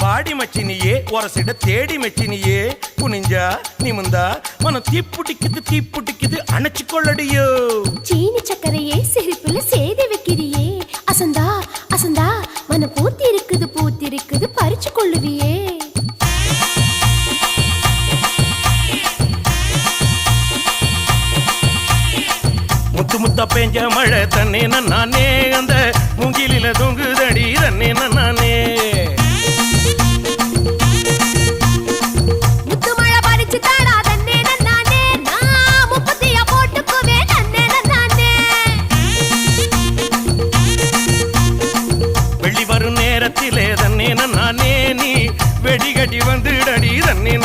வாடி மச்சினியே ஒரசிட தேடி மச்சினியே குனிஞ்சா நிமிந்தா மனம் தீப்புட்டிக்குது அணைச்சு கொள்ளடியோ சீனி சக்கரையே சிரிப்புல சேதி வைக்கிறியே அசந்தா அசந்தா மனம் பூத்தி இருக்குது பறிச்சு கொள்ளுவியே முத்து முத்தா பெஞ்ச மழை தன்னே நானே அந்த மூங்கிலில தொங்குதடி தன்னே நானே முத்து மழை பறிச்சு தாடா தன்னே நானே நான் முப்பத்தியா போட்டுக்குவே தன்னே நானே வெள்ளி வரும் நேரத்திலே தன்னே நானே நீ வெடி கட்டி வந்துடடி தன்னே